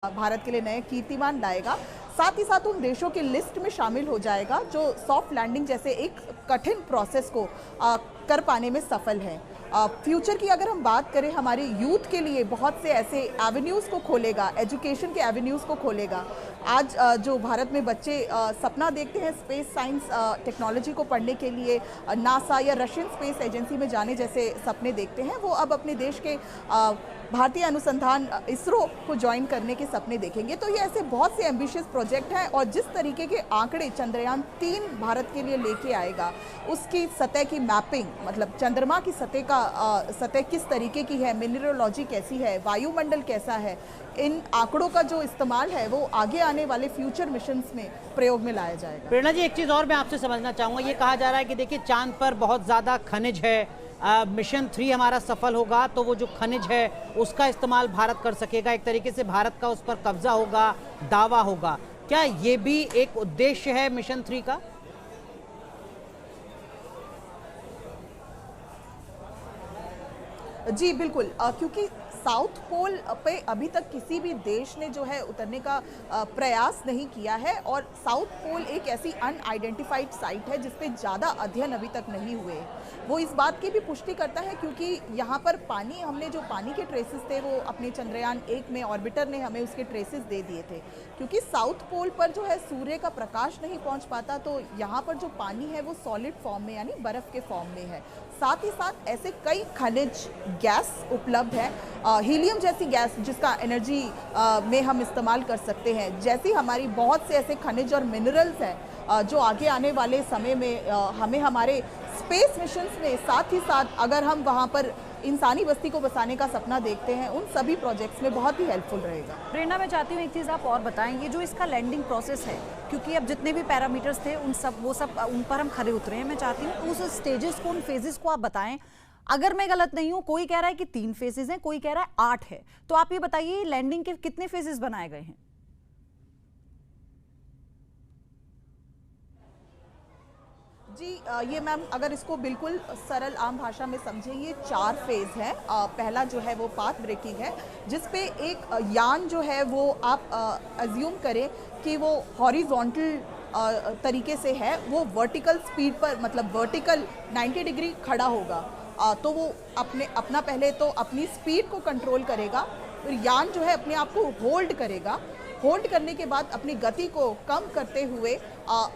भारत के लिए नए कीर्तिमान लाएगा। साथ ही साथ उन देशों की लिस्ट में शामिल हो जाएगा जो सॉफ्ट लैंडिंग जैसे एक कठिन प्रोसेस को कर पाने में सफल है। फ्यूचर की अगर हम बात करें, हमारे यूथ के लिए बहुत से ऐसे एवेन्यूज़ को खोलेगा, एजुकेशन के एवेन्यूज़ को खोलेगा। आज जो भारत में बच्चे सपना देखते हैं स्पेस साइंस टेक्नोलॉजी को पढ़ने के लिए, नासा या रशियन स्पेस एजेंसी में जाने जैसे सपने देखते हैं, वो अब अपने देश के भारतीय अनुसंधान इसरो को ज्वाइन करने के सपने देखेंगे। तो ये ऐसे बहुत से एम्बिशियस प्रोजेक्ट हैं और जिस तरीके के आंकड़े चंद्रयान 3 भारत के लिए लेके आएगा, उसकी सतह की मैपिंग, मतलब चंद्रमा की सतह किस तरीके की है, मिनरलॉजी कैसी है, वायुमंडल कैसा है, इन आंकड़ों का जो इस्तेमाल है वो आगे आने वाले फ्यूचर मिशंस में प्रयोग में लाया जाएगा। प्रेरणा जी, एक चीज़ और मैं आपसे समझना चाहूँगा। ये कहा जा रहा है कि देखिए चांद पर बहुत ज़्यादा खनिज है, मिशन 3 हमारा सफल होगा तो वो जो खनिज है उसका इस्तेमाल भारत कर सकेगा, एक तरीके से भारत का उस पर कब्जा होगा, दावा होगा। क्या ये भी एक उद्देश्य है मिशन 3 का? जी बिल्कुल, क्योंकि साउथ पोल पे अभी तक किसी भी देश ने जो है उतरने का प्रयास नहीं किया है और साउथ पोल एक ऐसी अनआइडेंटिफाइड साइट है जिस पे ज़्यादा अध्ययन अभी तक नहीं हुए। वो इस बात की भी पुष्टि करता है क्योंकि यहाँ पर पानी, हमने जो पानी के ट्रेसेस थे वो अपने चंद्रयान 1 में ऑर्बिटर ने हमें उसके ट्रेसेस दे दिए थे। क्योंकि साउथ पोल पर जो है सूर्य का प्रकाश नहीं पहुँच पाता, तो यहाँ पर जो पानी है वो सॉलिड फॉर्म में यानी बर्फ़ के फॉर्म में है। साथ ही साथ ऐसे कई खनिज गैस उपलब्ध है, हीलियम जैसी गैस जिसका एनर्जी में हम इस्तेमाल कर सकते हैं। जैसी हमारी बहुत से ऐसे खनिज और मिनरल्स हैं जो आगे आने वाले समय में हमें हमारे स्पेस मिशंस में, साथ ही साथ अगर हम वहाँ पर इंसानी बस्ती को बसाने का सपना देखते हैं, उन सभी प्रोजेक्ट्स में बहुत ही हेल्पफुल रहेगा। प्रेरणा, मैं चाहती हूँ एक चीज़ आप और बताएं, ये जो इसका लैंडिंग प्रोसेस है, क्योंकि अब जितने भी पैरामीटर्स थे उन पर हम खरे उतरे हैं। मैं चाहती हूँ उस स्टेजेस को, उन फेजेस को आप बताएं। अगर मैं गलत नहीं हूँ, कोई कह रहा है कि 3 फेजेस हैं, कोई कह रहा है 8 है, तो आप ये बताइए लैंडिंग के कितने फेजेस बनाए गए हैं? जी ये मैम, अगर इसको बिल्कुल सरल आम भाषा में समझें, ये 4 फेज़ हैं। पहला जो है वो पाथ ब्रेकिंग है, जिस पे एक यान जो है वो आप अज्यूम करें कि वो हॉरिजॉन्टल तरीके से है, वो वर्टिकल स्पीड पर, मतलब वर्टिकल 90 डिग्री खड़ा होगा। तो वो अपना पहले तो अपनी स्पीड को कंट्रोल करेगा, फिर यान जो है अपने आप को होल्ड करेगा। होल्ड करने के बाद अपनी गति को कम करते हुए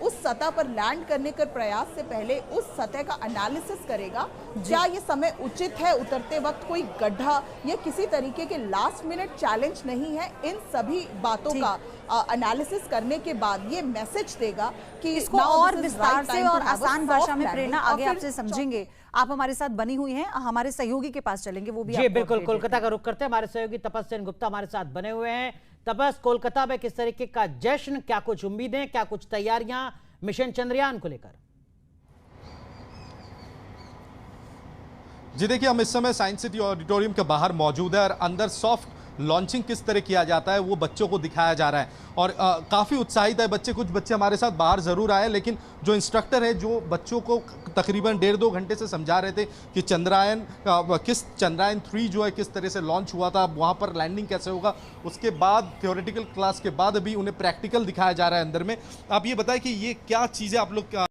उस सतह पर लैंड करने के प्रयास से पहले उस सतह का एनालिसिस करेगा। क्या ये समय उचित है, उतरते वक्त कोई गड्ढा या किसी तरीके के लास्ट मिनट चैलेंज नहीं है, इन सभी बातों का एनालिसिस करने के बाद ये मैसेज देगा कि इसको और विस्तार से और आसान भाषा में प्रेरणा आगे आपसे समझेंगे। आप हमारे साथ बनी हुई हैं, हमारे सहयोगी के पास चलेंगे, वो भी जी बिल्कुल। कोलकाता का रुख करते हैं, हमारे सहयोगी तपस सेन गुप्ता हमारे साथ बने हुए हैं। तपस, कोलकाता में किस तरीके का जश्न, क्या कुछ उम्मीदें, क्या कुछ तैयारियां मिशन चंद्रयान को लेकर? जी देखिए, हम इस समय साइंस सिटी ऑडिटोरियम के बाहर मौजूद है और अंदर सॉफ्ट लॉन्चिंग किस तरह किया जाता है वो बच्चों को दिखाया जा रहा है और काफ़ी उत्साहित है बच्चे। कुछ बच्चे हमारे साथ बाहर ज़रूर आए, लेकिन जो इंस्ट्रक्टर है जो बच्चों को तकरीबन 1.5-2 घंटे से समझा रहे थे कि चंद्रयान 3 जो है किस तरह से लॉन्च हुआ था, वहाँ पर लैंडिंग कैसे होगा, उसके बाद थ्योरेटिकल क्लास के बाद अभी उन्हें प्रैक्टिकल दिखाया जा रहा है अंदर में। आप ये बताएं कि ये क्या चीज़ें आप लोग